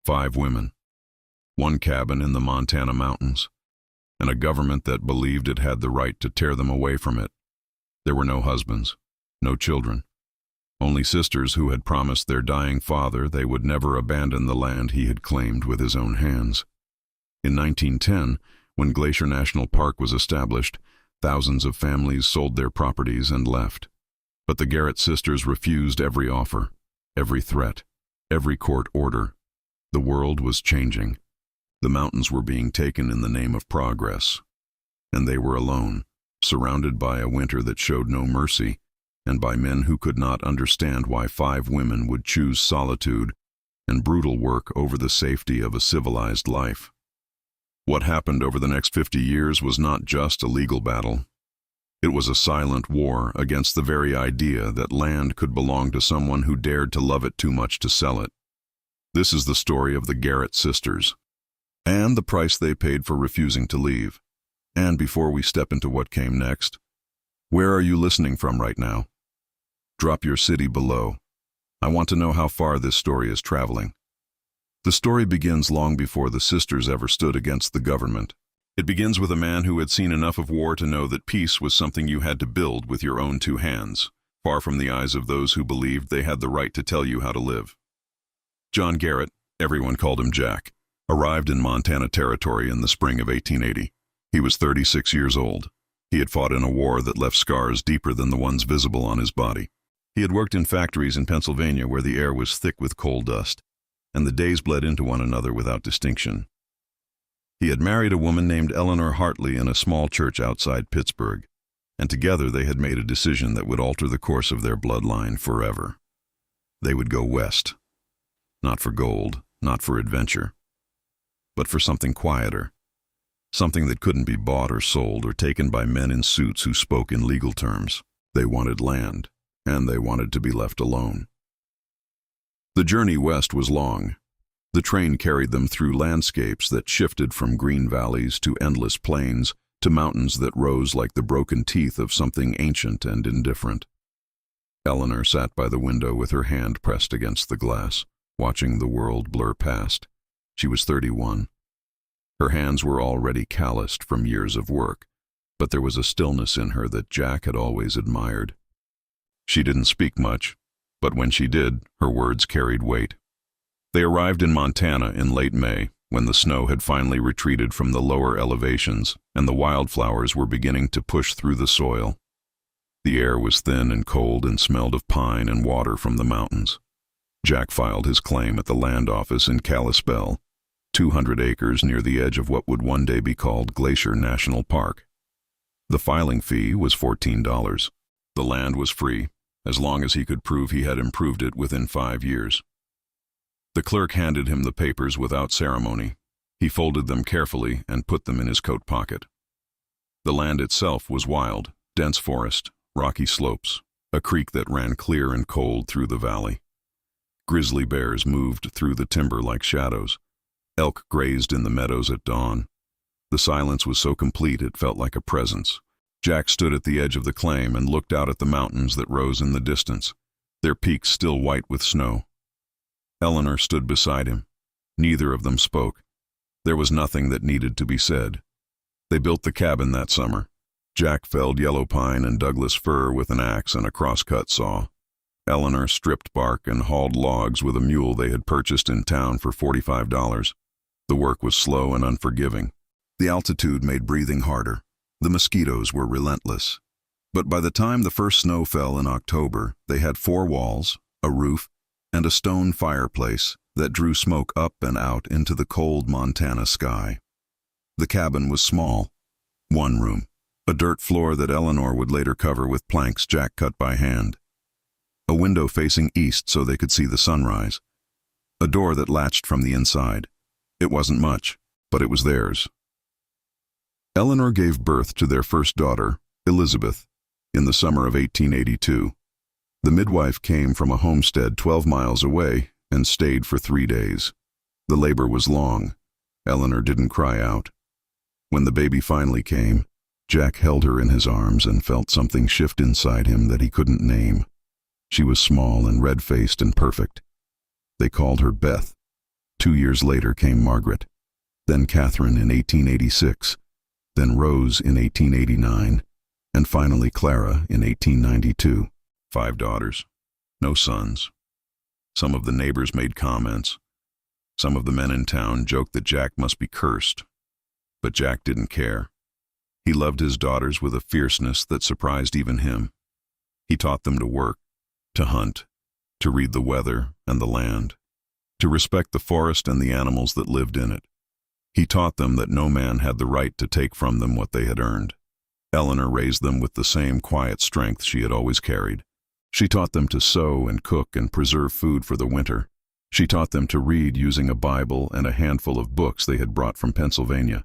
5 women, 1 cabin in the Montana mountains, and a government that believed it had the right to tear them away from it. There were no husbands, no children, only sisters who had promised their dying father they would never abandon the land he had claimed with his own hands. In 1910, when Glacier National Park was established, thousands of families sold their properties and left. But the Garrett sisters refused every offer, every threat, every court order. The world was changing. The mountains were being taken in the name of progress. And they were alone, surrounded by a winter that showed no mercy, and by men who could not understand why 5 women would choose solitude and brutal work over the safety of a civilized life. What happened over the next 50 years was not just a legal battle. It was a silent war against the very idea that land could belong to someone who dared to love it too much to sell it. This is the story of the Garrett sisters, and the price they paid for refusing to leave. And before we step into what came next, where are you listening from right now? Drop your city below. I want to know how far this story is traveling. The story begins long before the sisters ever stood against the government. It begins with a man who had seen enough of war to know that peace was something you had to build with your own 2 hands, far from the eyes of those who believed they had the right to tell you how to live. John Garrett, everyone called him Jack, arrived in Montana Territory in the spring of 1880. He was 36 years old. He had fought in a war that left scars deeper than the ones visible on his body. He had worked in factories in Pennsylvania where the air was thick with coal dust, and the days bled into one another without distinction. He had married a woman named Eleanor Hartley in a small church outside Pittsburgh, and together they had made a decision that would alter the course of their bloodline forever. They would go west, not for gold, not for adventure, but for something quieter, something that couldn't be bought or sold or taken by men in suits who spoke in legal terms. They wanted land, and they wanted to be left alone. The journey west was long. The train carried them through landscapes that shifted from green valleys to endless plains to mountains that rose like the broken teeth of something ancient and indifferent. Eleanor sat by the window with her hand pressed against the glass, watching the world blur past. She was 31. Her hands were already calloused from years of work, but there was a stillness in her that Jack had always admired. She didn't speak much, but when she did, her words carried weight. They arrived in Montana in late May, when the snow had finally retreated from the lower elevations and the wildflowers were beginning to push through the soil. The air was thin and cold and smelled of pine and water from the mountains. Jack filed his claim at the land office in Kalispell, 200 acres near the edge of what would one day be called Glacier National Park. The filing fee was $14. The land was free, as long as he could prove he had improved it within 5 years. The clerk handed him the papers without ceremony. He folded them carefully and put them in his coat pocket. The land itself was wild, dense forest, rocky slopes, a creek that ran clear and cold through the valley. Grizzly bears moved through the timber like shadows. Elk grazed in the meadows at dawn. The silence was so complete it felt like a presence. Jack stood at the edge of the claim and looked out at the mountains that rose in the distance, their peaks still white with snow. Eleanor stood beside him. Neither of them spoke. There was nothing that needed to be said. They built the cabin that summer. Jack felled yellow pine and Douglas fir with an axe and a crosscut saw. Eleanor stripped bark and hauled logs with a mule they had purchased in town for $45. The work was slow and unforgiving. The altitude made breathing harder. The mosquitoes were relentless. But by the time the first snow fell in October, they had 4 walls, a roof, and a stone fireplace that drew smoke up and out into the cold Montana sky. The cabin was small. 1 room, a dirt floor that Eleanor would later cover with planks Jack cut by hand. A window facing east so they could see the sunrise. A door that latched from the inside. It wasn't much, but it was theirs. Eleanor gave birth to their first daughter, Elizabeth, in the summer of 1882. The midwife came from a homestead 12 miles away and stayed for 3 days. The labor was long. Eleanor didn't cry out. When the baby finally came, Jack held her in his arms and felt something shift inside him that he couldn't name. She was small and red-faced and perfect. They called her Beth. 2 years later came Margaret, then Catherine in 1886, then Rose in 1889, and finally Clara in 1892. 5 daughters, no sons. Some of the neighbors made comments. Some of the men in town joked that Jack must be cursed. But Jack didn't care. He loved his daughters with a fierceness that surprised even him. He taught them to work, to hunt, to read the weather and the land, to respect the forest and the animals that lived in it. He taught them that no man had the right to take from them what they had earned. Eleanor raised them with the same quiet strength she had always carried. She taught them to sew and cook and preserve food for the winter. She taught them to read using a Bible and a handful of books they had brought from Pennsylvania.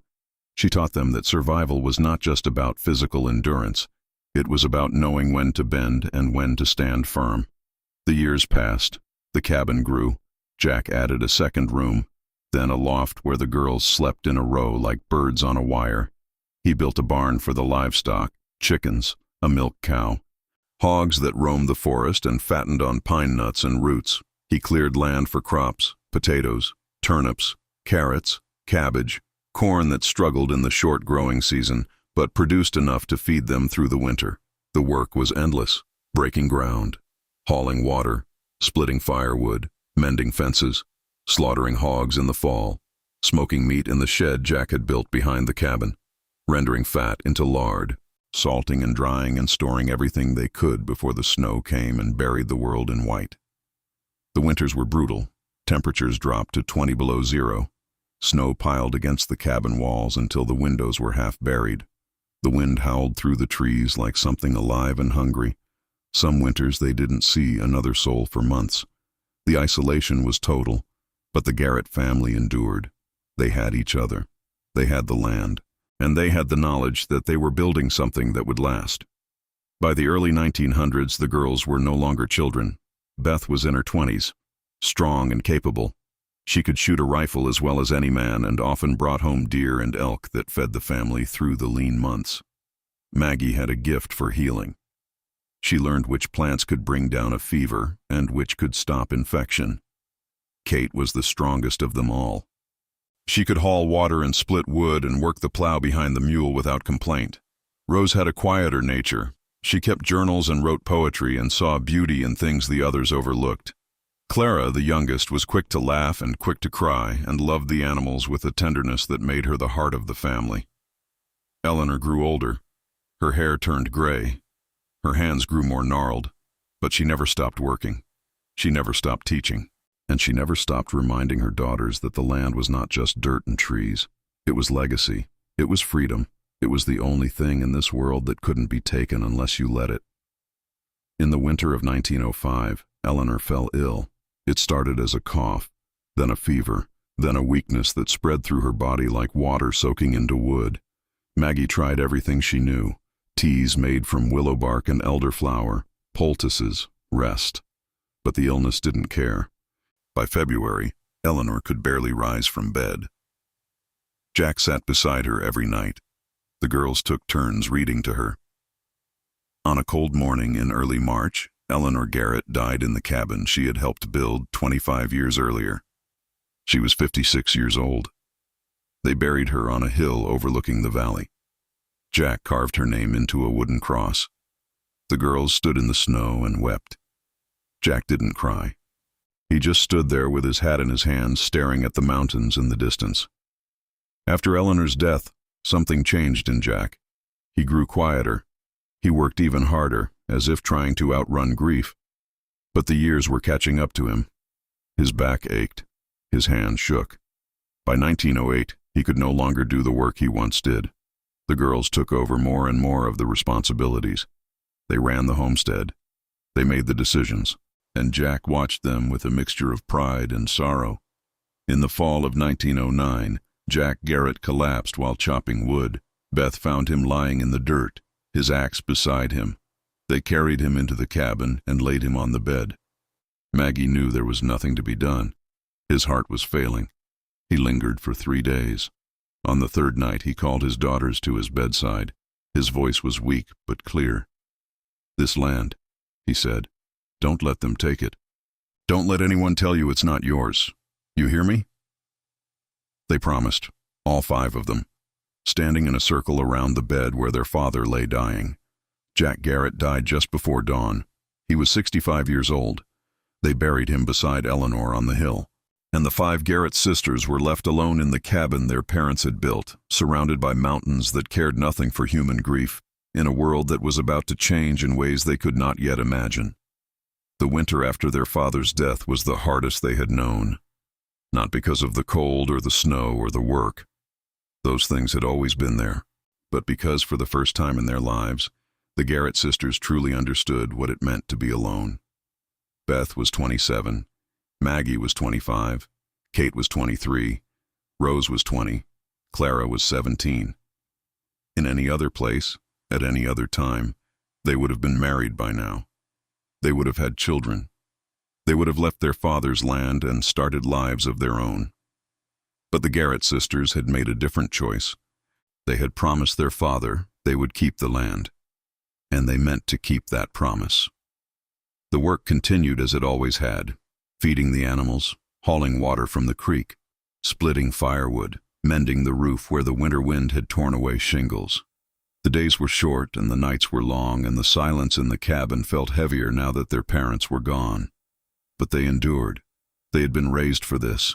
She taught them that survival was not just about physical endurance. It was about knowing when to bend and when to stand firm. The years passed. The cabin grew. Jack added a second room, then a loft where the girls slept in a row like birds on a wire. He built a barn for the livestock, chickens, a milk cow, hogs that roamed the forest and fattened on pine nuts and roots. He cleared land for crops, potatoes, turnips, carrots, cabbage, corn that struggled in the short growing season, but produced enough to feed them through the winter. The work was endless, breaking ground, hauling water, splitting firewood, mending fences, slaughtering hogs in the fall, smoking meat in the shed Jack had built behind the cabin, rendering fat into lard, salting and drying and storing everything they could before the snow came and buried the world in white. The winters were brutal. Temperatures dropped to 20 below zero. Snow piled against the cabin walls until the windows were half buried. The wind howled through the trees like something alive and hungry. Some winters they didn't see another soul for months. The isolation was total, but the Garrett family endured. They had each other. They had the land. And they had the knowledge that they were building something that would last. By the early 1900s, the girls were no longer children. Beth was in her 20s, strong and capable. She could shoot a rifle as well as any man and often brought home deer and elk that fed the family through the lean months. Maggie had a gift for healing. She learned which plants could bring down a fever and which could stop infection. Kate was the strongest of them all. She could haul water and split wood and work the plow behind the mule without complaint. Rose had a quieter nature. She kept journals and wrote poetry and saw beauty in things the others overlooked. Clara, the youngest, was quick to laugh and quick to cry and loved the animals with a tenderness that made her the heart of the family. Eleanor grew older. Her hair turned gray. Her hands grew more gnarled, but she never stopped working. She never stopped teaching. And she never stopped reminding her daughters that the land was not just dirt and trees. It was legacy. It was freedom. It was the only thing in this world that couldn't be taken unless you let it. In the winter of 1905, Eleanor fell ill. It started as a cough, then a fever, then a weakness that spread through her body like water soaking into wood. Maggie tried everything she knew: teas made from willow bark and elderflower, poultices, rest. But the illness didn't care. By February, Eleanor could barely rise from bed. Jack sat beside her every night. The girls took turns reading to her. On a cold morning in early March, Eleanor Garrett died in the cabin she had helped build 25 years earlier. She was 56 years old. They buried her on a hill overlooking the valley. Jack carved her name into a wooden cross. The girls stood in the snow and wept. Jack didn't cry. He just stood there with his hat in his hand, staring at the mountains in the distance. After Eleanor's death, something changed in Jack. He grew quieter. He worked even harder, as if trying to outrun grief. But the years were catching up to him. His back ached. His hands shook. By 1908, he could no longer do the work he once did. The girls took over more and more of the responsibilities. They ran the homestead. They made the decisions. And Jack watched them with a mixture of pride and sorrow. In the fall of 1909, Jack Garrett collapsed while chopping wood. Beth found him lying in the dirt, his axe beside him. They carried him into the cabin and laid him on the bed. Maggie knew there was nothing to be done. His heart was failing. He lingered for 3 days. On the third night, he called his daughters to his bedside. His voice was weak but clear. "This land," he said. "Don't let them take it. Don't let anyone tell you it's not yours. You hear me? They promised, all 5 of them, standing in a circle around the bed where their father lay dying. Jack Garrett died just before dawn. He was 65 years old. They buried him beside Eleanor on the hill, and the 5 Garrett sisters were left alone in the cabin their parents had built, surrounded by mountains that cared nothing for human grief, in a world that was about to change in ways they could not yet imagine. The winter after their father's death was the hardest they had known, not because of the cold or the snow or the work. Those things had always been there, but because for the first time in their lives, the Garrett sisters truly understood what it meant to be alone. Beth was 27, Maggie was 25, Kate was 23, Rose was 20, Clara was 17. In any other place, at any other time, they would have been married by now. They would have had children. They would have left their father's land and started lives of their own. But the Garrett sisters had made a different choice. They had promised their father they would keep the land, and they meant to keep that promise. The work continued as it always had, feeding the animals, hauling water from the creek, splitting firewood, mending the roof where the winter wind had torn away shingles. The days were short and the nights were long, and the silence in the cabin felt heavier now that their parents were gone. But they endured. They had been raised for this.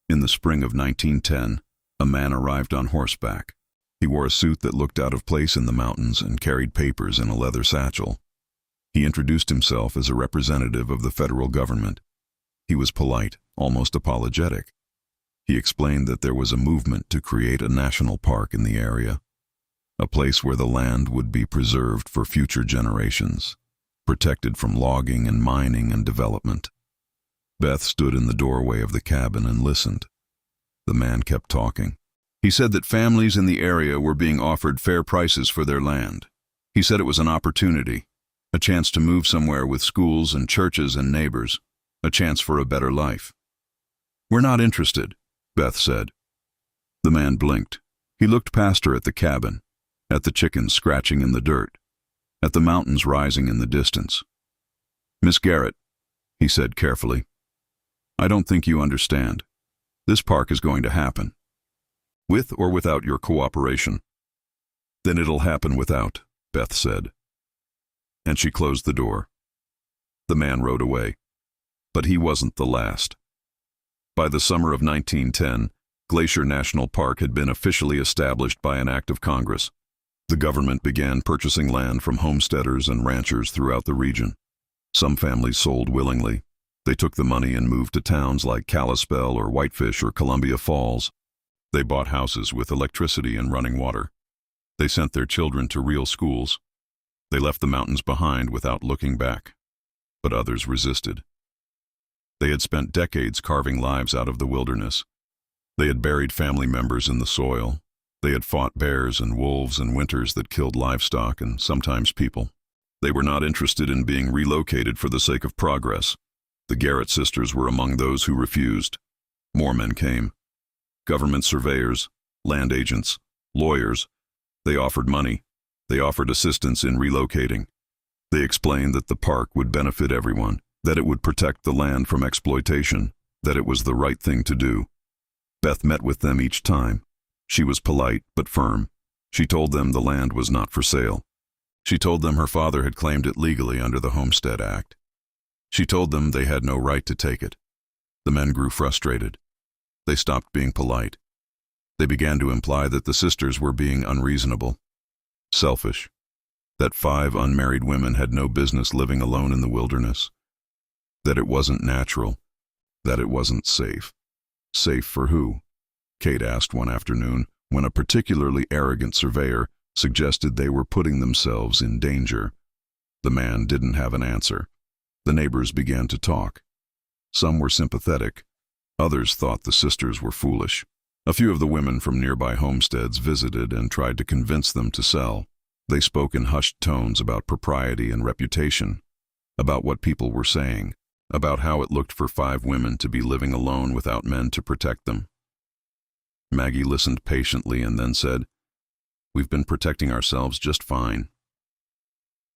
In the spring of 1910, a man arrived on horseback. He wore a suit that looked out of place in the mountains and carried papers in a leather satchel. He introduced himself as a representative of the federal government. He was polite, almost apologetic. He explained that there was a movement to create a national park in the area, a place where the land would be preserved for future generations, protected from logging and mining and development. Beth stood in the doorway of the cabin and listened. The man kept talking. He said that families in the area were being offered fair prices for their land. He said it was an opportunity, a chance to move somewhere with schools and churches and neighbors, a chance for a better life. "We're not interested," Beth said. The man blinked. He looked past her at the cabin, at the chickens scratching in the dirt, at the mountains rising in the distance. "Miss Garrett," he said carefully, "I don't think you understand. This park is going to happen. With or without your cooperation." "Then it'll happen without," Beth said. And she closed the door. The man rode away. But he wasn't the last. By the summer of 1910, Glacier National Park had been officially established by an act of Congress. The government began purchasing land from homesteaders and ranchers throughout the region. Some families sold willingly. They took the money and moved to towns like Kalispell or Whitefish or Columbia Falls. They bought houses with electricity and running water. They sent their children to real schools. They left the mountains behind without looking back. But others resisted. They had spent decades carving lives out of the wilderness. They had buried family members in the soil. They had fought bears and wolves in winters that killed livestock and sometimes people. They were not interested in being relocated for the sake of progress. The Garrett sisters were among those who refused. More men came. Government surveyors, land agents, lawyers. They offered money. They offered assistance in relocating. They explained that the park would benefit everyone, that it would protect the land from exploitation, that it was the right thing to do. Beth met with them each time. She was polite but firm. She told them the land was not for sale. She told them her father had claimed it legally under the Homestead Act. She told them they had no right to take it. The men grew frustrated. They stopped being polite. They began to imply that the sisters were being unreasonable, selfish, that 5 unmarried women had no business living alone in the wilderness, that it wasn't natural, that it wasn't safe. Safe for who? Kate asked one afternoon when a particularly arrogant surveyor suggested they were putting themselves in danger. The man didn't have an answer. The neighbors began to talk. Some were sympathetic. Others thought the sisters were foolish. A few of the women from nearby homesteads visited and tried to convince them to sell. They spoke in hushed tones about propriety and reputation, about what people were saying, about how it looked for 5 women to be living alone without men to protect them. Maggie listened patiently and then said, "We've been protecting ourselves just fine."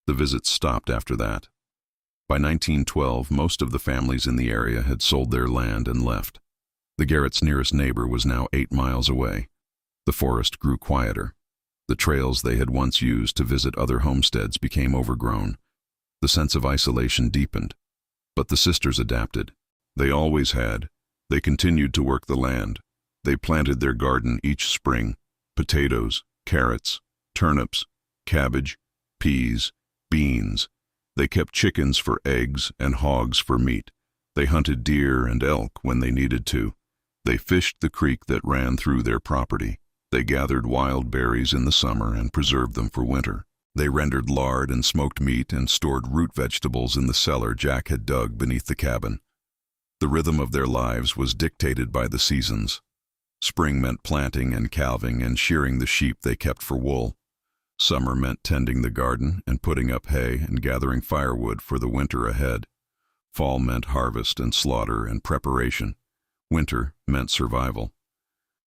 The visits stopped after that. By 1912, most of the families in the area had sold their land and left. The Garrett's nearest neighbor was now 8 miles away. The forest grew quieter. The trails they had once used to visit other homesteads became overgrown. The sense of isolation deepened. But the sisters adapted. They always had. They continued to work the land. They planted their garden each spring: potatoes, carrots, turnips, cabbage, peas, beans. They kept chickens for eggs and hogs for meat. They hunted deer and elk when they needed to. They fished the creek that ran through their property. They gathered wild berries in the summer and preserved them for winter. They rendered lard and smoked meat and stored root vegetables in the cellar Jack had dug beneath the cabin. The rhythm of their lives was dictated by the seasons. Spring meant planting and calving and shearing the sheep they kept for wool. Summer meant tending the garden and putting up hay and gathering firewood for the winter ahead. Fall meant harvest and slaughter and preparation. Winter meant survival.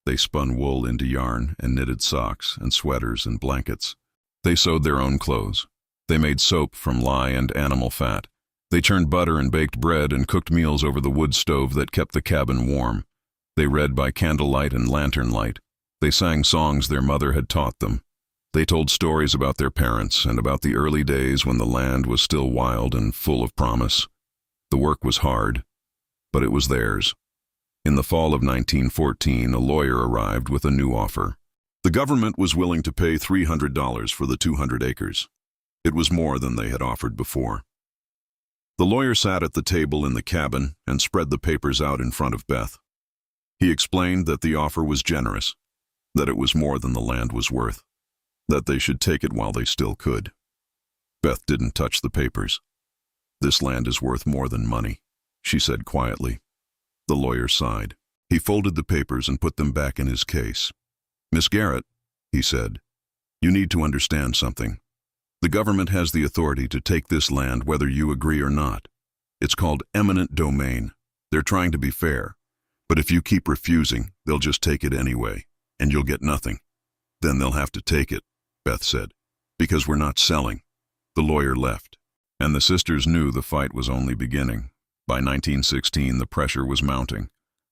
They spun wool into yarn and knitted socks and sweaters and blankets. They sewed their own clothes. They made soap from lye and animal fat. They churned butter and baked bread and cooked meals over the wood stove that kept the cabin warm. They read by candlelight and lantern light. They sang songs their mother had taught them. They told stories about their parents and about the early days when the land was still wild and full of promise. The work was hard, but it was theirs. In the fall of 1914, a lawyer arrived with a new offer. The government was willing to pay $300 for the 200 acres. It was more than they had offered before. The lawyer sat at the table in the cabin and spread the papers out in front of Beth. He explained that the offer was generous, that it was more than the land was worth, that they should take it while they still could. Beth didn't touch the papers. "This land is worth more than money," she said quietly. The lawyer sighed. He folded the papers and put them back in his case. "Miss Garrett," he said, "you need to understand something. The government has the authority to take this land whether you agree or not. It's called eminent domain. They're trying to be fair. But if you keep refusing, they'll just take it anyway, and you'll get nothing. Then they'll have to take it," Beth said, "because we're not selling." The lawyer left, and the sisters knew the fight was only beginning. By 1916, the pressure was mounting.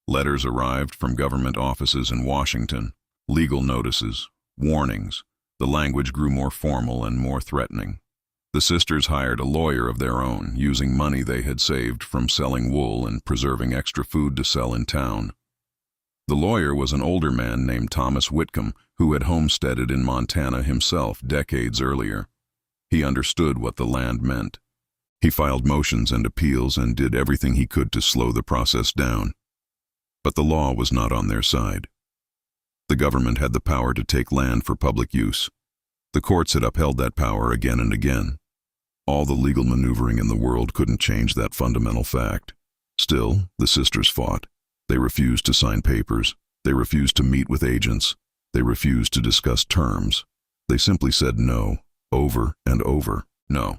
Letters arrived from government offices in Washington, legal notices, warnings. The language grew more formal and more threatening. The sisters hired a lawyer of their own, using money they had saved from selling wool and preserving extra food to sell in town. The lawyer was an older man named Thomas Whitcomb, who had homesteaded in Montana himself decades earlier. He understood what the land meant. He filed motions and appeals and did everything he could to slow the process down. But the law was not on their side. The government had the power to take land for public use. The courts had upheld that power again and again. All the legal maneuvering in the world couldn't change that fundamental fact. Still, the sisters fought. They refused to sign papers. They refused to meet with agents. They refused to discuss terms. They simply said no, over and over, no.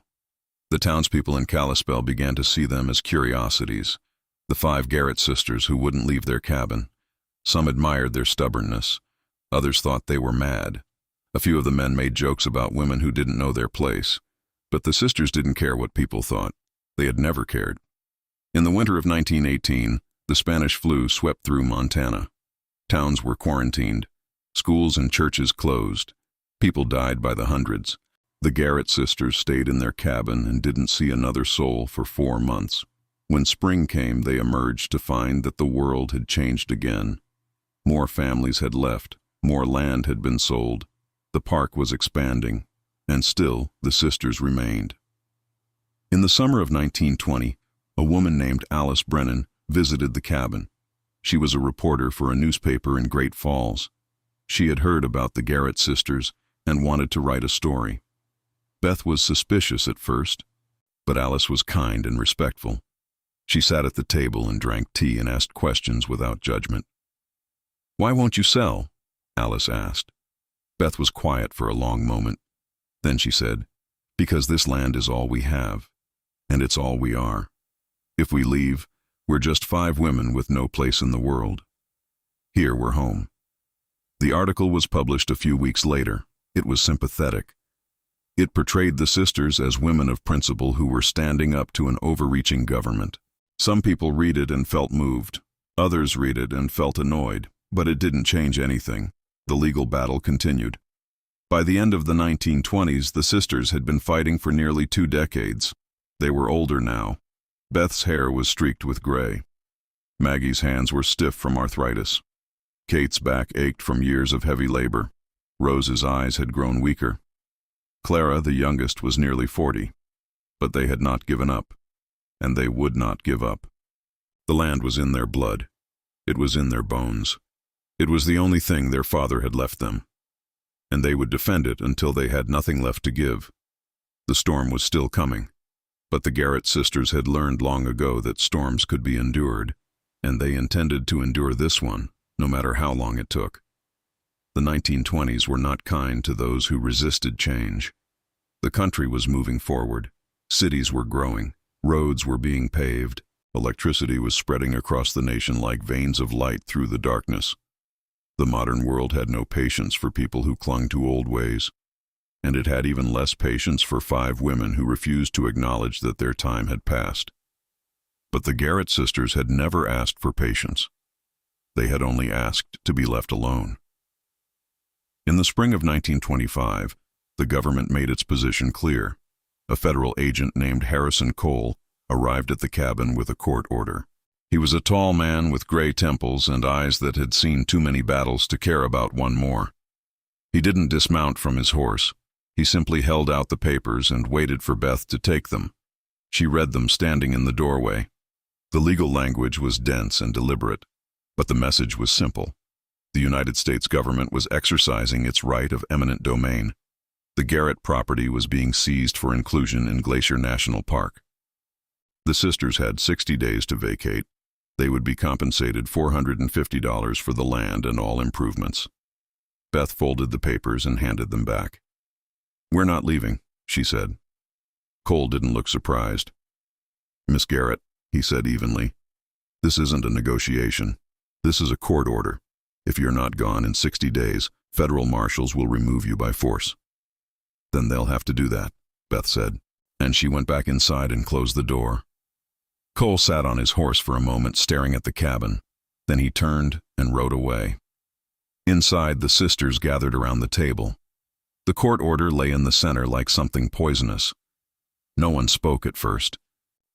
The townspeople in Kalispell began to see them as curiosities, the 5 Garrett sisters who wouldn't leave their cabin. Some admired their stubbornness. Others thought they were mad. A few of the men made jokes about women who didn't know their place. But the sisters didn't care what people thought. They had never cared. In the winter of 1918, the Spanish flu swept through Montana. Towns were quarantined. Schools and churches closed. People died by the hundreds. The Garrett sisters stayed in their cabin and didn't see another soul for 4 months. When spring came, they emerged to find that the world had changed again. More families had left. More land had been sold. The park was expanding, and still the sisters remained. In the summer of 1920, a woman named Alice Brennan visited the cabin. She was a reporter for a newspaper in Great Falls. She had heard about the Garrett sisters and wanted to write a story. Beth was suspicious at first, but Alice was kind and respectful. She sat at the table and drank tea and asked questions without judgment. "Why won't you sell?" Alice asked. Beth was quiet for a long moment. Then she said, "Because this land is all we have, and it's all we are. If we leave, we're just 5 women with no place in the world. Here we're home." The article was published a few weeks later. It was sympathetic. It portrayed the sisters as women of principle who were standing up to an overreaching government. Some people read it and felt moved. Others read it and felt annoyed, but it didn't change anything. The legal battle continued. By the end of the 1920s, the sisters had been fighting for nearly 2 decades. They were older now. Beth's hair was streaked with gray. Maggie's hands were stiff from arthritis. Kate's back ached from years of heavy labor. Rose's eyes had grown weaker. Clara, the youngest, was nearly 40. But they had not given up, and they would not give up. The land was in their blood. It was in their bones. It was the only thing their father had left them, and they would defend it until they had nothing left to give. The storm was still coming, but the Garrett sisters had learned long ago that storms could be endured, and they intended to endure this one, no matter how long it took. The 1920s were not kind to those who resisted change. The country was moving forward. Cities were growing. Roads were being paved. Electricity was spreading across the nation like veins of light through the darkness. The modern world had no patience for people who clung to old ways, and it had even less patience for 5 women who refused to acknowledge that their time had passed. But the Garrett sisters had never asked for patience. They had only asked to be left alone. In the spring of 1925, the government made its position clear. A federal agent named Harrison Cole arrived at the cabin with a court order. He was a tall man with gray temples and eyes that had seen too many battles to care about one more. He didn't dismount from his horse. He simply held out the papers and waited for Beth to take them. She read them standing in the doorway. The legal language was dense and deliberate, but the message was simple. The United States government was exercising its right of eminent domain. The Garrett property was being seized for inclusion in Glacier National Park. The sisters had 60 days to vacate. They would be compensated $450 for the land and all improvements. Beth folded the papers and handed them back. "We're not leaving," she said. Cole didn't look surprised. "Miss Garrett," he said evenly, "this isn't a negotiation. This is a court order. If you're not gone in 60 days, federal marshals will remove you by force." "Then they'll have to do that," Beth said, and she went back inside and closed the door. Cole sat on his horse for a moment, staring at the cabin. Then he turned and rode away. Inside, the sisters gathered around the table. The court order lay in the center like something poisonous. No one spoke at first.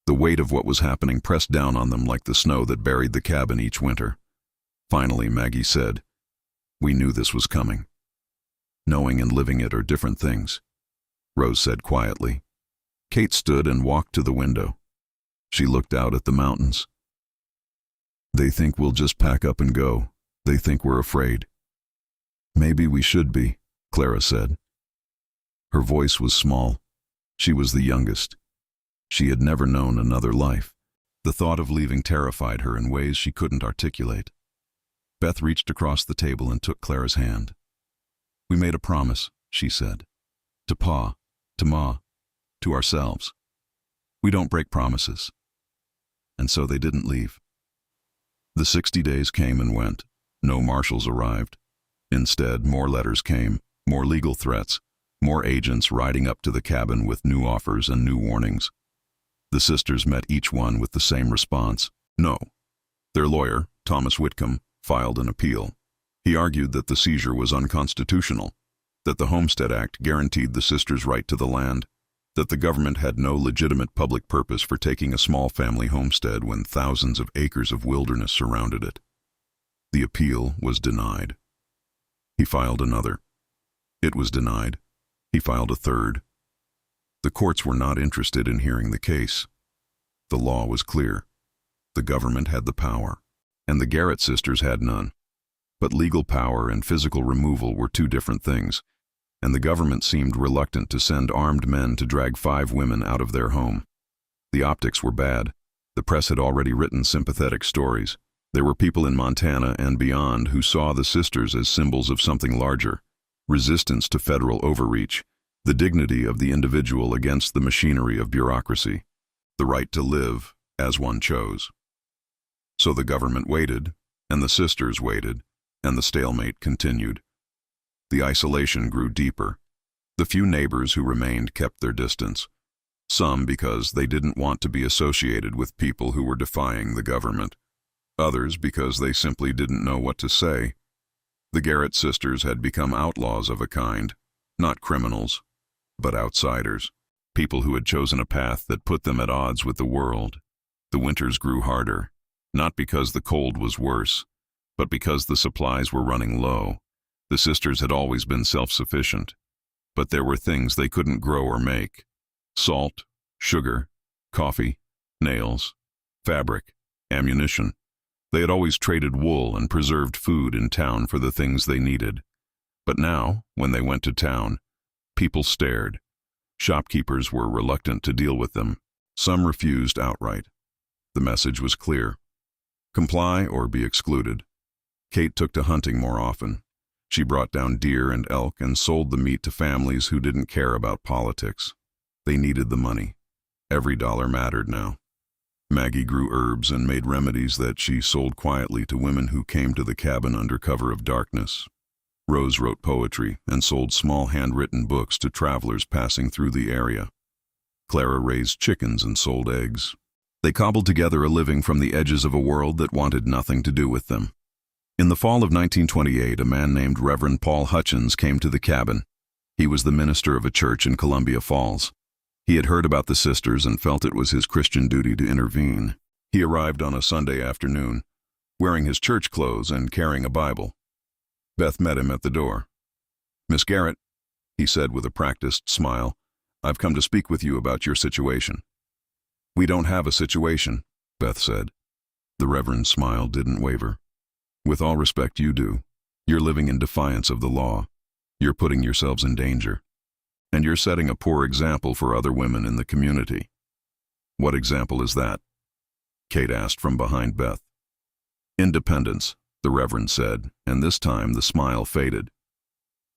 The weight of what was happening pressed down on them like the snow that buried the cabin each winter. Finally, Maggie said, "We knew this was coming." "Knowing and living it are different things," Rose said quietly. Kate stood and walked to the window. She looked out at the mountains. "They think we'll just pack up and go. They think we're afraid." "Maybe we should be," Clara said. Her voice was small. She was the youngest. She had never known another life. The thought of leaving terrified her in ways she couldn't articulate. Beth reached across the table and took Clara's hand. "We made a promise," she said. "To Pa, to Ma, to ourselves. We don't break promises." And so they didn't leave. The 60 days came and went. No marshals arrived. Instead, more letters came, more legal threats, more agents riding up to the cabin with new offers and new warnings. The sisters met each one with the same response: no. Their lawyer, Thomas Whitcomb, filed an appeal. He argued that the seizure was unconstitutional, that the Homestead Act guaranteed the sisters' right to the land, that the government had no legitimate public purpose for taking a small family homestead when thousands of acres of wilderness surrounded it. The appeal was denied. He filed another. It was denied. He filed a third. The courts were not interested in hearing the case. The law was clear. The government had the power, and the Garrett sisters had none. But legal power and physical removal were 2 different things, and the government seemed reluctant to send armed men to drag 5 women out of their home. The optics were bad. The press had already written sympathetic stories. There were people in Montana and beyond who saw the sisters as symbols of something larger: resistance to federal overreach, the dignity of the individual against the machinery of bureaucracy, the right to live as one chose. So the government waited, and the sisters waited, and the stalemate continued. The isolation grew deeper. The few neighbors who remained kept their distance, some because they didn't want to be associated with people who were defying the government, others because they simply didn't know what to say. The Garrett sisters had become outlaws of a kind, not criminals, but outsiders, people who had chosen a path that put them at odds with the world. The winters grew harder, not because the cold was worse, but because the supplies were running low. The sisters had always been self-sufficient, but there were things they couldn't grow or make: salt, sugar, coffee, nails, fabric, ammunition. They had always traded wool and preserved food in town for the things they needed. But now, when they went to town, people stared. Shopkeepers were reluctant to deal with them. Some refused outright. The message was clear: comply or be excluded. Kate took to hunting more often. She brought down deer and elk and sold the meat to families who didn't care about politics. They needed the money. Every dollar mattered now. Maggie grew herbs and made remedies that she sold quietly to women who came to the cabin under cover of darkness. Rose wrote poetry and sold small handwritten books to travelers passing through the area. Clara raised chickens and sold eggs. They cobbled together a living from the edges of a world that wanted nothing to do with them. In the fall of 1928, a man named Reverend Paul Hutchins came to the cabin. He was the minister of a church in Columbia Falls. He had heard about the sisters and felt it was his Christian duty to intervene. He arrived on a Sunday afternoon, wearing his church clothes and carrying a Bible. Beth met him at the door. "Miss Garrett," he said with a practiced smile, "I've come to speak with you about your situation." "We don't have a situation," Beth said. The Reverend's smile didn't waver. "With all respect, you do. You're living in defiance of the law. You're putting yourselves in danger. And you're setting a poor example for other women in the community." "What example is that?" Kate asked from behind Beth. "Independence," the Reverend said, and this time the smile faded.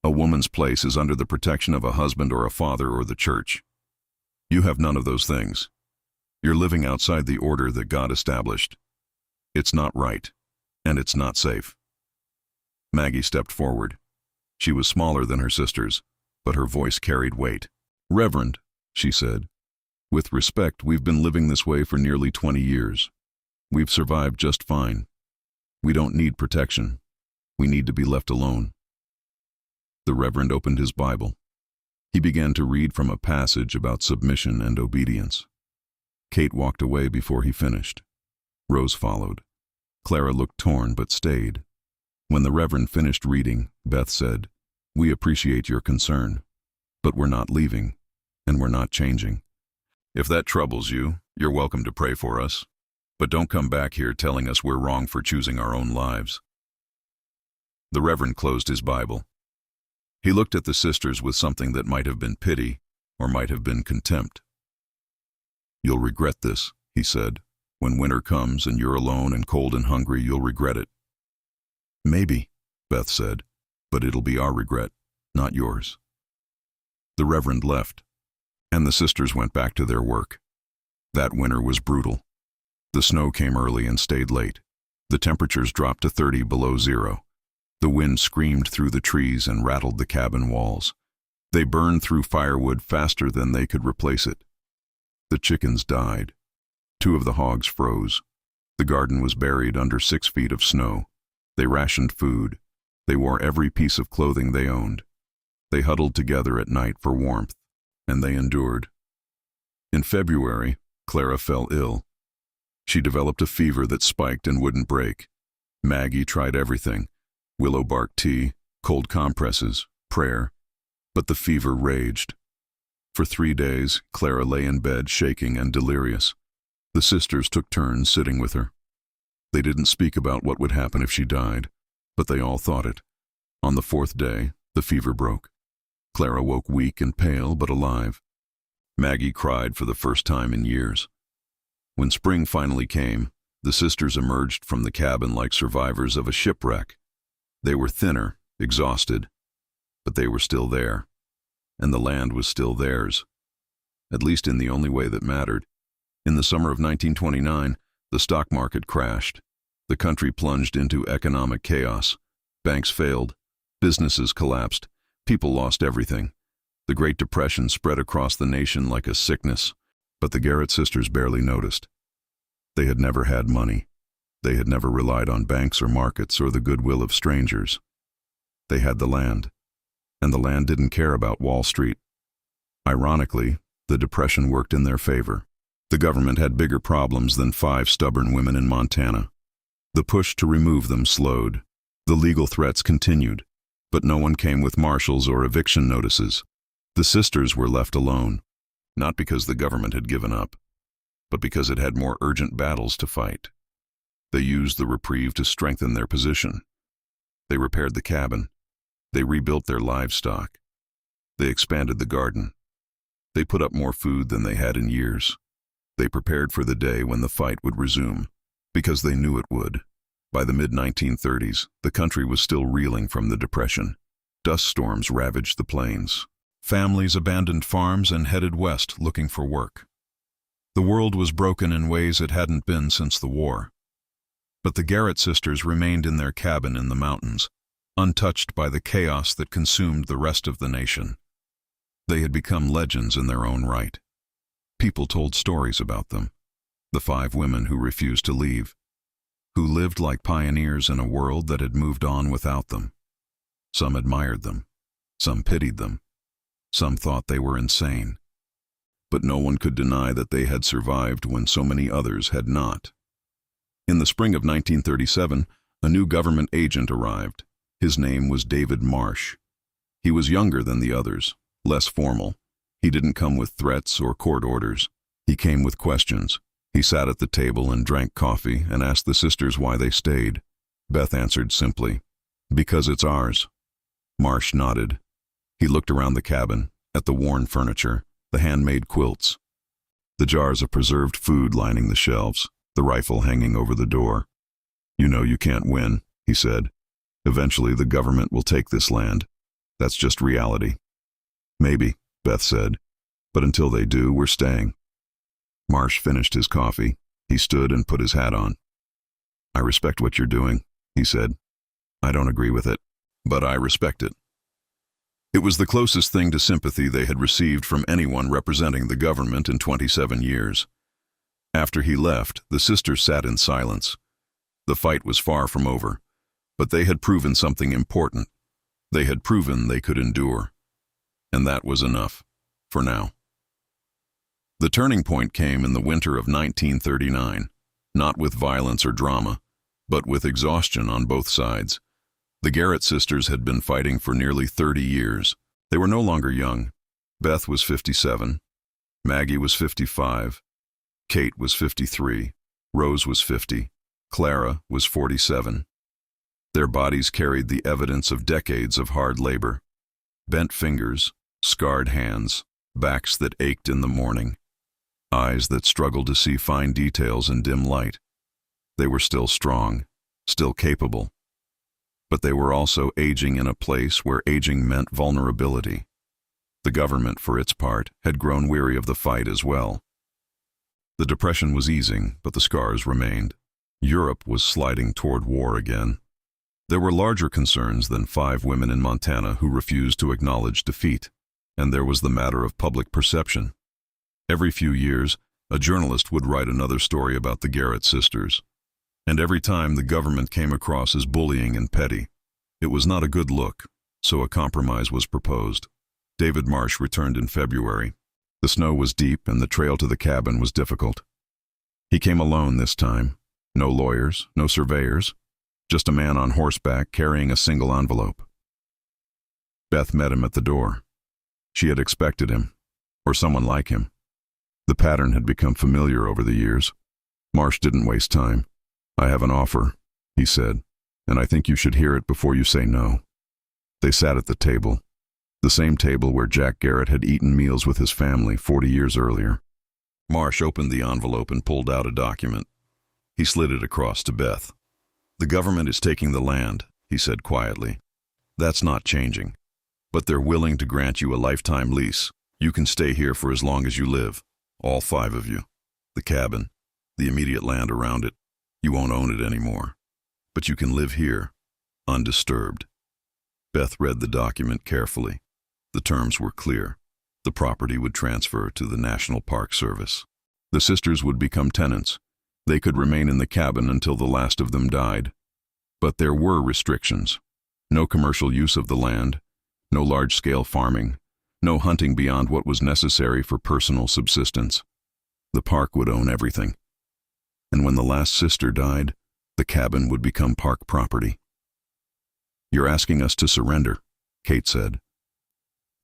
"A woman's place is under the protection of a husband or a father or the church. You have none of those things. You're living outside the order that God established. It's not right, and it's not safe." Maggie stepped forward. She was smaller than her sisters, but her voice carried weight. "Reverend," she said, "with respect, we've been living this way for nearly 20 years. We've survived just fine. We don't need protection. We need to be left alone." The Reverend opened his Bible. He began to read from a passage about submission and obedience. Kate walked away before he finished. Rose followed. Clara looked torn but stayed. When the Reverend finished reading, Beth said, "We appreciate your concern, but we're not leaving, and we're not changing. If that troubles you, you're welcome to pray for us, but don't come back here telling us we're wrong for choosing our own lives." The Reverend closed his Bible. He looked at the sisters with something that might have been pity or might have been contempt. "You'll regret this," he said. "When winter comes and you're alone and cold and hungry, you'll regret it." "Maybe," Beth said, "but it'll be our regret, not yours." The Reverend left, and the sisters went back to their work. That winter was brutal. The snow came early and stayed late. The temperatures dropped to 30 below zero. The wind screamed through the trees and rattled the cabin walls. They burned through firewood faster than they could replace it. The chickens died. 2 of the hogs froze. The garden was buried under 6 feet of snow. They rationed food. They wore every piece of clothing they owned. They huddled together at night for warmth, and they endured. In February, Clara fell ill. She developed a fever that spiked and wouldn't break. Maggie tried everything: willow bark tea, cold compresses, prayer. But the fever raged. For 3 days, Clara lay in bed shaking and delirious. The sisters took turns sitting with her. They didn't speak about what would happen if she died, but they all thought it. On the 4th day, the fever broke. Clara woke weak and pale but alive. Maggie cried for the first time in years. When spring finally came, the sisters emerged from the cabin like survivors of a shipwreck. They were thinner, exhausted, but they were still there, and the land was still theirs, at least in the only way that mattered. In the summer of 1929, the stock market crashed. The country plunged into economic chaos. Banks failed. Businesses collapsed. People lost everything. The Great Depression spread across the nation like a sickness, but the Garrett sisters barely noticed. They had never had money. They had never relied on banks or markets or the goodwill of strangers. They had the land, and the land didn't care about Wall Street. Ironically, the Depression worked in their favor. The government had bigger problems than 5 stubborn women in Montana. The push to remove them slowed. The legal threats continued, but no one came with marshals or eviction notices. The sisters were left alone, not because the government had given up, but because it had more urgent battles to fight. They used the reprieve to strengthen their position. They repaired the cabin. They rebuilt their livestock. They expanded the garden. They put up more food than they had in years. They prepared for the day when the fight would resume, because they knew it would. By the mid-1930s, the country was still reeling from the Depression. Dust storms ravaged the plains. Families abandoned farms and headed west looking for work. The world was broken in ways it hadn't been since the war. But the Garrett sisters remained in their cabin in the mountains, untouched by the chaos that consumed the rest of the nation. They had become legends in their own right. People told stories about them. The 5 women who refused to leave, who lived like pioneers in a world that had moved on without them. Some admired them. Some pitied them. Some thought they were insane. But no one could deny that they had survived when so many others had not. In the spring of 1937, a new government agent arrived. His name was David Marsh. He was younger than the others, less formal. He didn't come with threats or court orders. He came with questions. He sat at the table and drank coffee and asked the sisters why they stayed. Beth answered simply, "Because it's ours." Marsh nodded. He looked around the cabin, at the worn furniture, the handmade quilts, the jars of preserved food lining the shelves, the rifle hanging over the door. "You know you can't win," he said. "Eventually the government will take this land. That's just reality." "Maybe," Beth said, "but until they do, we're staying." Marsh finished his coffee. He stood and put his hat on. "I respect what you're doing," he said. "I don't agree with it, but I respect it." It was the closest thing to sympathy they had received from anyone representing the government in 27 years. After he left, the sisters sat in silence. The fight was far from over, but they had proven something important. They had proven they could endure. And that was enough, for now. The turning point came in the winter of 1939, not with violence or drama, but with exhaustion on both sides. The Garrett sisters had been fighting for nearly 30 years. They were no longer young. Beth was 57. Maggie was 55. Kate was 53. Rose was 50. Clara was 47. Their bodies carried the evidence of decades of hard labor. Bent fingers, scarred hands, backs that ached in the morning, eyes that struggled to see fine details in dim light. They were still strong, still capable. But they were also aging in a place where aging meant vulnerability. The government, for its part, had grown weary of the fight as well. The Depression was easing, but the scars remained. Europe was sliding toward war again. There were larger concerns than 5 women in Montana who refused to acknowledge defeat, and there was the matter of public perception. Every few years, a journalist would write another story about the Garrett sisters. And every time the government came across as bullying and petty. It was not a good look, so a compromise was proposed. David Marsh returned in February. The snow was deep and the trail to the cabin was difficult. He came alone this time. No lawyers, no surveyors, just a man on horseback carrying a single envelope. Beth met him at the door. She had expected him, or someone like him. The pattern had become familiar over the years. Marsh didn't waste time. "I have an offer," he said, "and I think you should hear it before you say no." They sat at the table, the same table where Jack Garrett had eaten meals with his family 40 years earlier. Marsh opened the envelope and pulled out a document. He slid it across to Beth. "The government is taking the land," he said quietly. "That's not changing. But they're willing to grant you a lifetime lease. You can stay here for as long as you live, all 5 of you. The cabin, the immediate land around it. You won't own it anymore, but you can live here, undisturbed." Beth read the document carefully. The terms were clear. The property would transfer to the National Park Service. The sisters would become tenants. They could remain in the cabin until the last of them died. But there were restrictions. No commercial use of the land, no large-scale farming, no hunting beyond what was necessary for personal subsistence. The park would own everything. And when the last sister died, the cabin would become park property. "You're asking us to surrender," Kate said.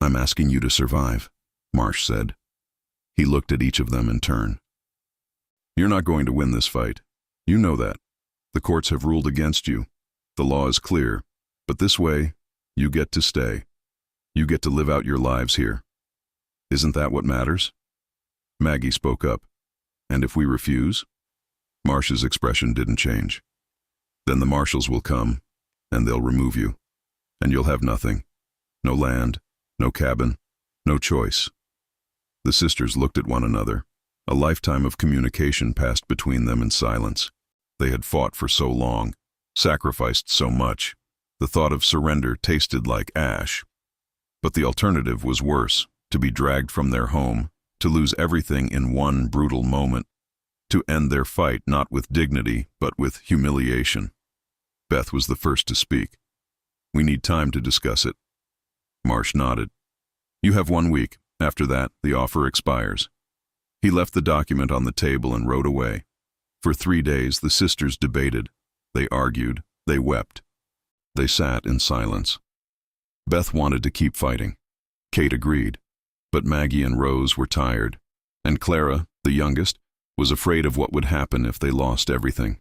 "I'm asking you to survive," Marsh said. He looked at each of them in turn. "You're not going to win this fight. You know that. The courts have ruled against you. The law is clear. But this way, you get to stay. You get to live out your lives here. Isn't that what matters?" Maggie spoke up. "And if we refuse?" Marsh's expression didn't change. "Then the marshals will come, and they'll remove you. And you'll have nothing. No land, no cabin, no choice." The sisters looked at one another. A lifetime of communication passed between them in silence. They had fought for so long, sacrificed so much. The thought of surrender tasted like ash. But the alternative was worse, to be dragged from their home, to lose everything in one brutal moment, to end their fight not with dignity, but with humiliation. Beth was the first to speak. "We need time to discuss it." Marsh nodded. "You have 1 week. After that, the offer expires." He left the document on the table and rode away. For 3 days, the sisters debated. They argued. They wept. They sat in silence. Beth wanted to keep fighting. Kate agreed. But Maggie and Rose were tired. And Clara, the youngest, was afraid of what would happen if they lost everything.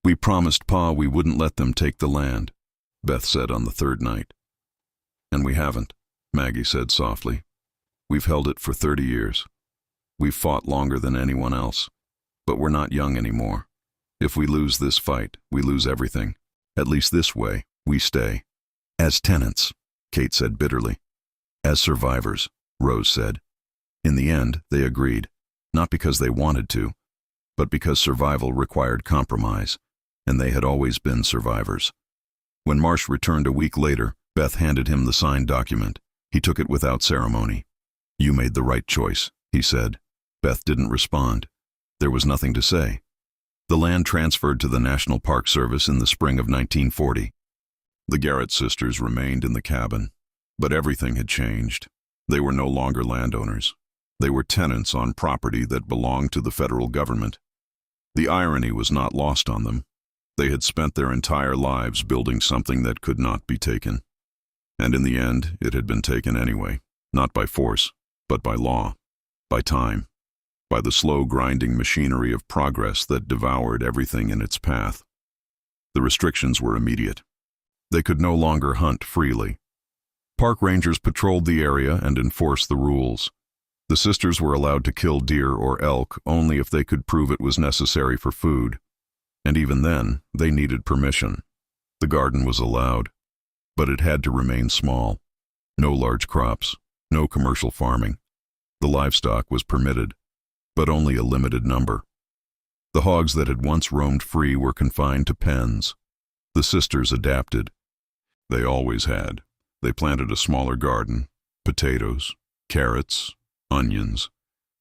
"We promised Pa we wouldn't let them take the land," Beth said on the 3rd night. "And we haven't," Maggie said softly. "We've held it for 30 years. We've fought longer than anyone else. But we're not young anymore. If we lose this fight, we lose everything. At least this way, we stay." "As tenants," Kate said bitterly. "As survivors," Rose said. In the end, they agreed. Not because they wanted to, but because survival required compromise, and they had always been survivors. When Marsh returned a week later, Beth handed him the signed document. He took it without ceremony. "You made the right choice," he said. Beth didn't respond. There was nothing to say. The land transferred to the National Park Service in the spring of 1940. The Garrett sisters remained in the cabin, but everything had changed. They were no longer landowners. They were tenants on property that belonged to the federal government. The irony was not lost on them. They had spent their entire lives building something that could not be taken. And in the end, it had been taken anyway, not by force, but by law, by time, by the slow grinding machinery of progress that devoured everything in its path. The restrictions were immediate. They could no longer hunt freely. Park rangers patrolled the area and enforced the rules. The sisters were allowed to kill deer or elk only if they could prove it was necessary for food. And even then, they needed permission. The garden was allowed, but it had to remain small. No large crops, no commercial farming. The livestock was permitted, but only a limited number. The hogs that had once roamed free were confined to pens. The sisters adapted. They always had. They planted a smaller garden, potatoes, carrots, onions,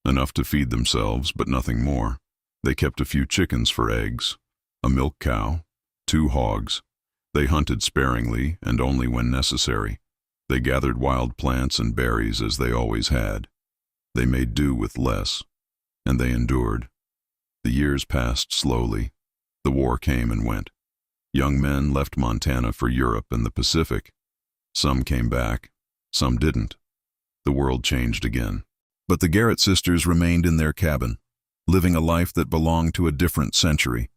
enough to feed themselves, but nothing more. They kept a few chickens for eggs, a milk cow, 2 hogs. They hunted sparingly and only when necessary. They gathered wild plants and berries as they always had. They made do with less, and they endured. The years passed slowly. The war came and went. Young men left Montana for Europe and the Pacific. Some came back, some didn't. The world changed again. But the Garrett sisters remained in their cabin, living a life that belonged to a different century.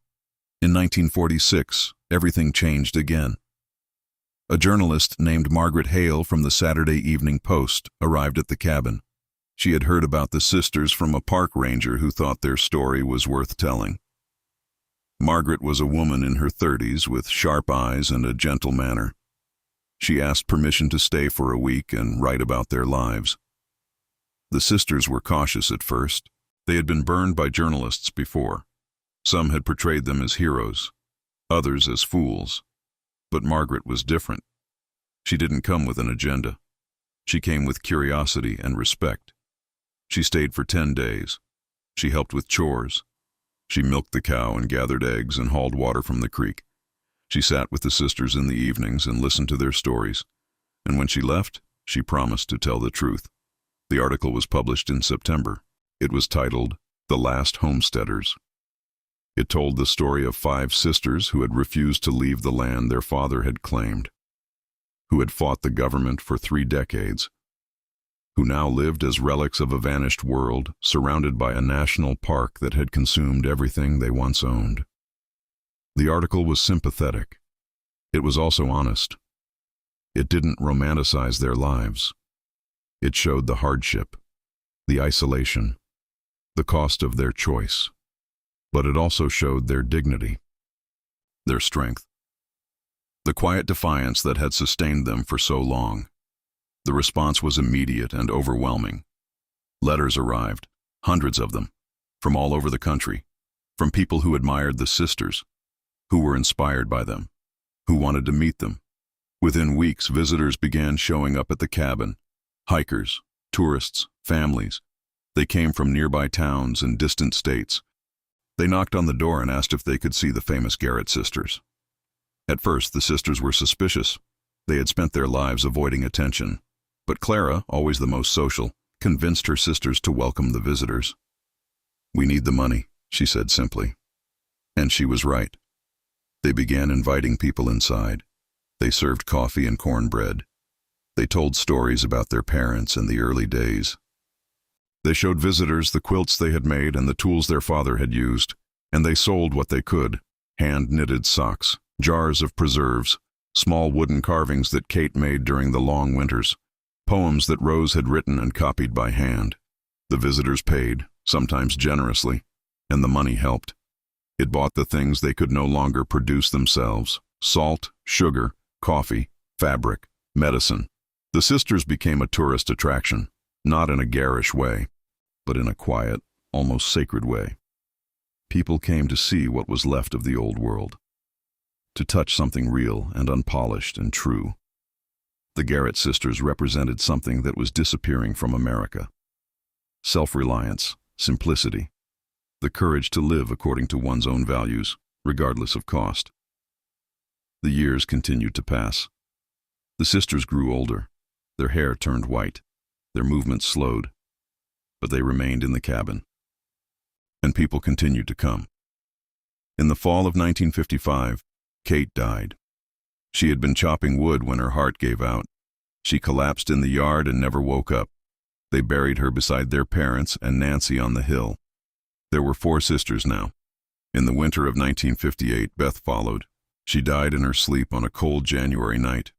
In 1946, everything changed again. A journalist named Margaret Hale from the Saturday Evening Post arrived at the cabin. She had heard about the sisters from a park ranger who thought their story was worth telling. Margaret was a woman in her 30s with sharp eyes and a gentle manner. She asked permission to stay for a week and write about their lives. The sisters were cautious at first. They had been burned by journalists before. Some had portrayed them as heroes, others as fools. But Margaret was different. She didn't come with an agenda. She came with curiosity and respect. She stayed for 10 days. She helped with chores. She milked the cow and gathered eggs and hauled water from the creek. She sat with the sisters in the evenings and listened to their stories. And when she left, she promised to tell the truth. The article was published in September. It was titled, "The Last Homesteaders." It told the story of 5 sisters who had refused to leave the land their father had claimed, who had fought the government for 3 decades, who now lived as relics of a vanished world, surrounded by a national park that had consumed everything they once owned. The article was sympathetic. It was also honest. It didn't romanticize their lives. It showed the hardship, the isolation, the cost of their choice. But it also showed their dignity, their strength, the quiet defiance that had sustained them for so long. The response was immediate and overwhelming. Letters arrived, hundreds of them, from all over the country, from people who admired the sisters, who were inspired by them, who wanted to meet them. Within weeks, visitors began showing up at the cabin. Hikers, tourists, families. They came from nearby towns and distant states. They knocked on the door and asked if they could see the famous Garrett sisters. At first, the sisters were suspicious. They had spent their lives avoiding attention. But Clara, always the most social, convinced her sisters to welcome the visitors. "We need the money," she said simply. And she was right. They began inviting people inside. They served coffee and cornbread. They told stories about their parents and the early days. They showed visitors the quilts they had made and the tools their father had used, and they sold what they could: hand-knitted socks, jars of preserves, small wooden carvings that Kate made during the long winters, poems that Rose had written and copied by hand. The visitors paid, sometimes generously, and the money helped. It bought the things they could no longer produce themselves: salt, sugar, coffee, fabric, medicine. The sisters became a tourist attraction, not in a garish way, but in a quiet, almost sacred way. People came to see what was left of the old world, to touch something real and unpolished and true. The Garrett sisters represented something that was disappearing from America: self-reliance, simplicity, the courage to live according to one's own values, regardless of cost. The years continued to pass. The sisters grew older. Their hair turned white. Their movements slowed. But they remained in the cabin. And people continued to come. In the fall of 1955, Kate died. She had been chopping wood when her heart gave out. She collapsed in the yard and never woke up. They buried her beside their parents and Nancy on the hill. There were 4 sisters now. In the winter of 1958, Beth followed. She died in her sleep on a cold January night.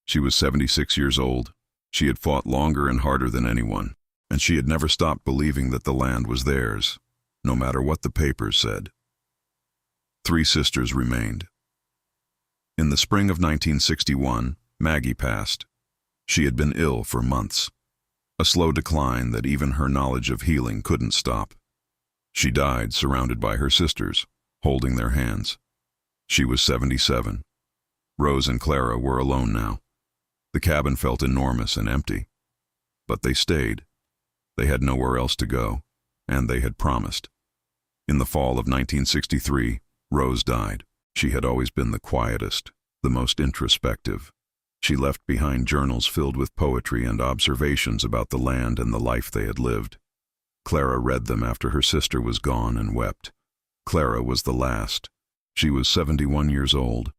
She was 76 years old. She had fought longer and harder than anyone, and she had never stopped believing that the land was theirs, no matter what the papers said. 3 sisters remained. In the spring of 1961, Maggie passed. She had been ill for months, a slow decline that even her knowledge of healing couldn't stop. She died surrounded by her sisters, holding their hands. She was 77. Rose and Clara were alone now. The cabin felt enormous and empty. But they stayed. They had nowhere else to go, and they had promised. In the fall of 1963, Rose died. She had always been the quietest, the most introspective. She left behind journals filled with poetry and observations about the land and the life they had lived. Clara read them after her sister was gone and wept. Clara was the last. She was 71 years old.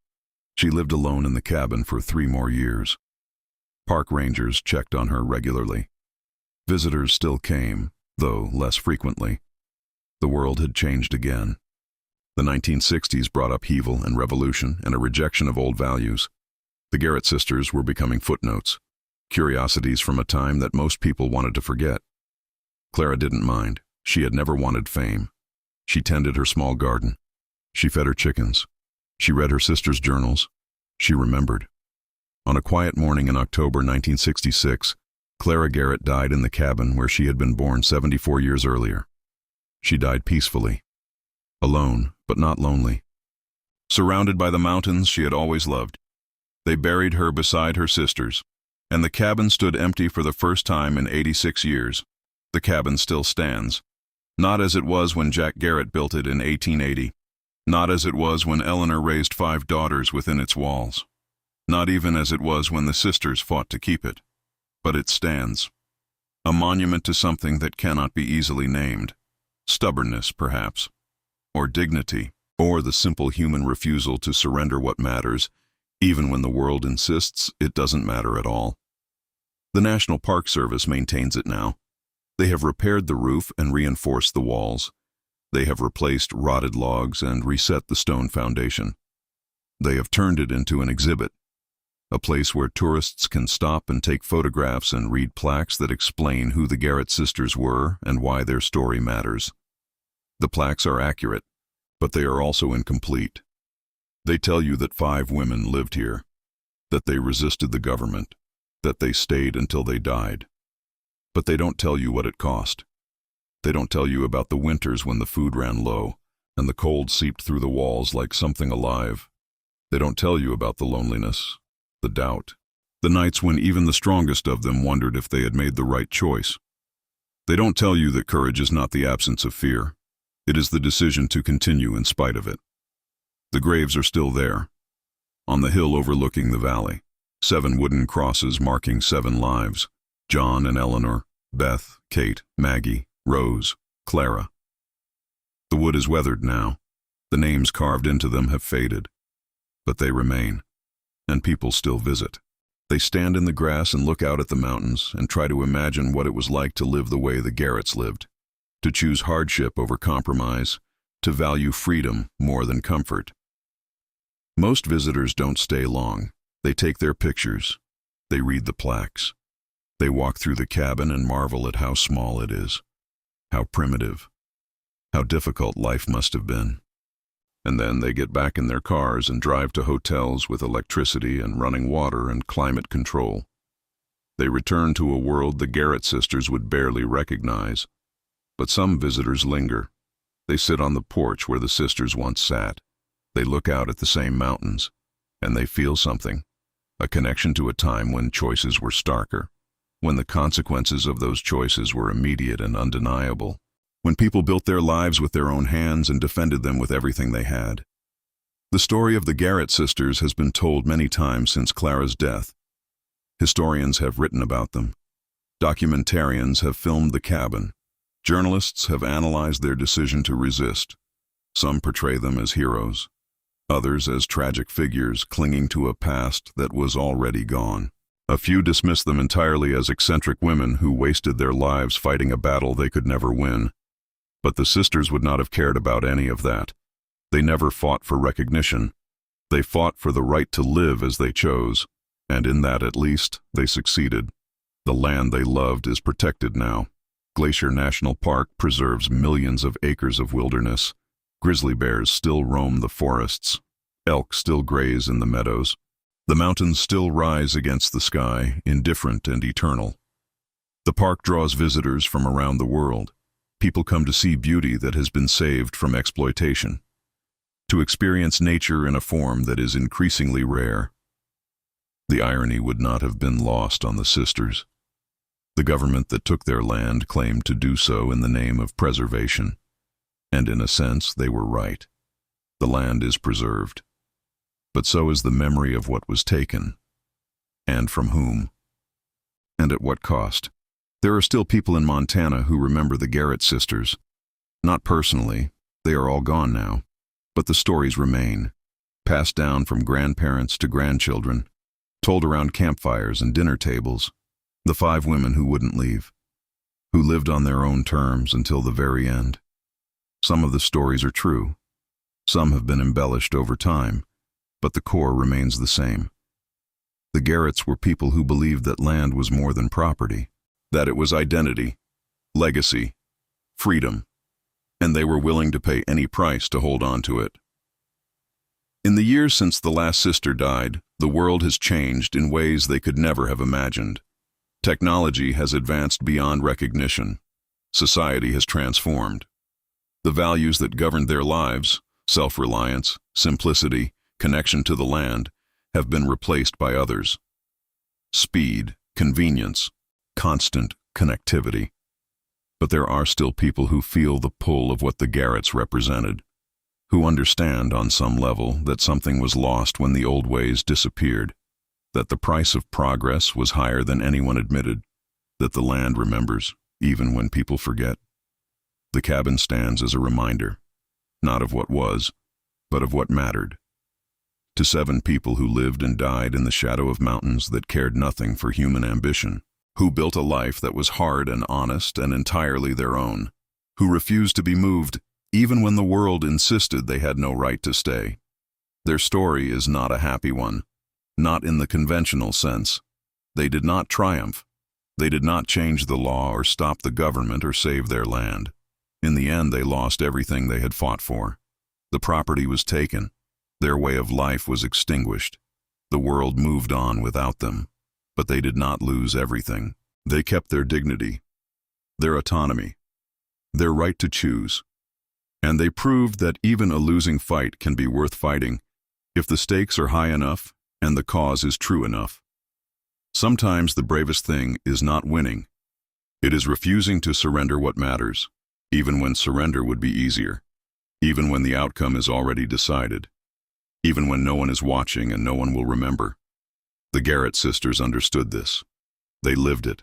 She lived alone in the cabin for 3 more years. Park rangers checked on her regularly. Visitors still came, though less frequently. The world had changed again. The 1960s brought upheaval and revolution and a rejection of old values. The Garrett sisters were becoming footnotes, curiosities from a time that most people wanted to forget. Clara didn't mind. She had never wanted fame. She tended her small garden. She fed her chickens. She read her sister's journals. She remembered. On a quiet morning in October 1966, Clara Garrett died in the cabin where she had been born 74 years earlier. She died peacefully, alone but not lonely, surrounded by the mountains she had always loved. They buried her beside her sisters, and the cabin stood empty for the first time in 86 years. The cabin still stands, Not as it was when Jack Garrett built it in 1880. Not as it was when Eleanor raised 5 daughters within its walls. Not even as it was when the sisters fought to keep it. But it stands. A monument to something that cannot be easily named. Stubbornness, perhaps. Or dignity. Or the simple human refusal to surrender what matters, even when the world insists it doesn't matter at all. The National Park Service maintains it now. They have repaired the roof and reinforced the walls. They have replaced rotted logs and reset the stone foundation. They have turned it into an exhibit, a place where tourists can stop and take photographs and read plaques that explain who the Garrett sisters were and why their story matters. The plaques are accurate, but they are also incomplete. They tell you that 5 women lived here, that they resisted the government, that they stayed until they died. But they don't tell you what it cost. They don't tell you about the winters when the food ran low and the cold seeped through the walls like something alive. They don't tell you about the loneliness, the doubt, the nights when even the strongest of them wondered if they had made the right choice. They don't tell you that courage is not the absence of fear. It is the decision to continue in spite of it. The graves are still there, on the hill overlooking the valley. 7 wooden crosses marking 7 lives. John and Eleanor, Beth, Kate, Maggie, Rose, Clara. The wood is weathered now. The names carved into them have faded. But they remain, and people still visit. They stand in the grass and look out at the mountains and try to imagine what it was like to live the way the Garretts lived, to choose hardship over compromise, to value freedom more than comfort. Most visitors don't stay long. They take their pictures. They read the plaques. They walk through the cabin and marvel at how small it is, how primitive, how difficult life must have been. And then they get back in their cars and drive to hotels with electricity and running water and climate control. They return to a world the Garrett sisters would barely recognize. But some visitors linger. They sit on the porch where the sisters once sat. They look out at the same mountains, and they feel something, a connection to a time when choices were starker, when the consequences of those choices were immediate and undeniable, when people built their lives with their own hands and defended them with everything they had. The story of the Garrett sisters has been told many times since Clara's death. Historians have written about them. Documentarians have filmed the cabin. Journalists have analyzed their decision to resist. Some portray them as heroes, others as tragic figures clinging to a past that was already gone. A few dismiss them entirely as eccentric women who wasted their lives fighting a battle they could never win. But the sisters would not have cared about any of that. They never fought for recognition. They fought for the right to live as they chose, and in that at least they succeeded. The land they loved is protected now. Glacier National Park preserves millions of acres of wilderness. Grizzly bears still roam the forests. Elk still graze in the meadows. The mountains still rise against the sky, indifferent and eternal. The park draws visitors from around the world. People come to see beauty that has been saved from exploitation, to experience nature in a form that is increasingly rare. The irony would not have been lost on the sisters. The government that took their land claimed to do so in the name of preservation, and in a sense they were right. The land is preserved, but so is the memory of what was taken, and from whom, and at what cost. There are still people in Montana who remember the Garrett sisters. Not personally, they are all gone now, but the stories remain, passed down from grandparents to grandchildren, told around campfires and dinner tables. The 5 women who wouldn't leave, who lived on their own terms until the very end. Some of the stories are true. Some have been embellished over time, but the core remains the same. The Garretts were people who believed that land was more than property, that it was identity, legacy, freedom, and they were willing to pay any price to hold on to it. In the years since the last sister died, the world has changed in ways they could never have imagined. Technology has advanced beyond recognition. Society has transformed. The values that governed their lives, self-reliance, simplicity, connection to the land, have been replaced by others. Speed, convenience, constant connectivity. But there are still people who feel the pull of what the Garretts represented, who understand on some level that something was lost when the old ways disappeared, that the price of progress was higher than anyone admitted, that the land remembers, even when people forget. The cabin stands as a reminder, not of what was, but of what mattered. To 7 people who lived and died in the shadow of mountains that cared nothing for human ambition, who built a life that was hard and honest and entirely their own, who refused to be moved even when the world insisted they had no right to stay. Their story is not a happy one, not in the conventional sense. They did not triumph. They did not change the law or stop the government or save their land. In the end, they lost everything they had fought for. The property was taken. Their way of life was extinguished. The world moved on without them. But they did not lose everything. They kept their dignity, their autonomy, their right to choose. And they proved that even a losing fight can be worth fighting if the stakes are high enough and the cause is true enough. Sometimes the bravest thing is not winning. It is refusing to surrender what matters, even when surrender would be easier, even when the outcome is already decided, even when no one is watching and no one will remember. The Garrett sisters understood this. They lived it.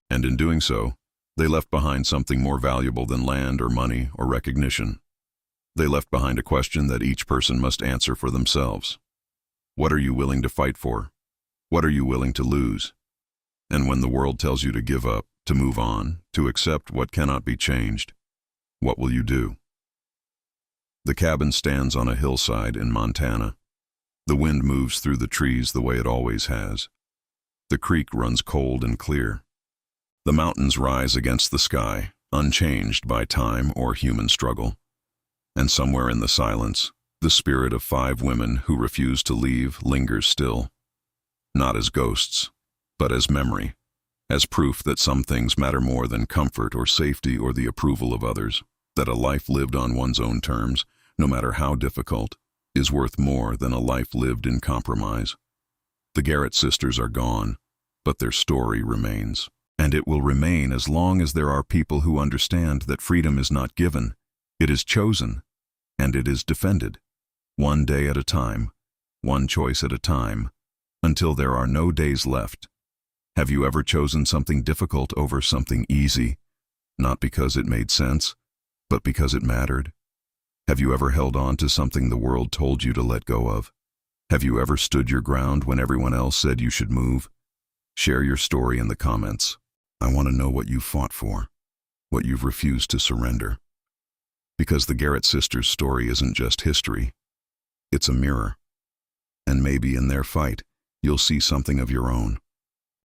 And in doing so, they left behind something more valuable than land or money or recognition. They left behind a question that each person must answer for themselves. What are you willing to fight for? What are you willing to lose? And when the world tells you to give up, to move on, to accept what cannot be changed, what will you do? The cabin stands on a hillside in Montana. The wind moves through the trees the way it always has. The creek runs cold and clear. The mountains rise against the sky, unchanged by time or human struggle. And somewhere in the silence, the spirit of 5 women who refuse to leave lingers still. Not as ghosts, but as memory, as proof that some things matter more than comfort or safety or the approval of others, that a life lived on one's own terms, no matter how difficult, is worth more than a life lived in compromise. The Garrett sisters are gone, but their story remains. And it will remain as long as there are people who understand that freedom is not given, it is chosen, and it is defended, one day at a time, one choice at a time, until there are no days left. Have you ever chosen something difficult over something easy, not because it made sense, but because it mattered? Have you ever held on to something the world told you to let go of? Have you ever stood your ground when everyone else said you should move? Share your story in the comments. I want to know what you fought for, what you've refused to surrender. Because the Garrett sisters' story isn't just history, it's a mirror. And maybe in their fight, you'll see something of your own.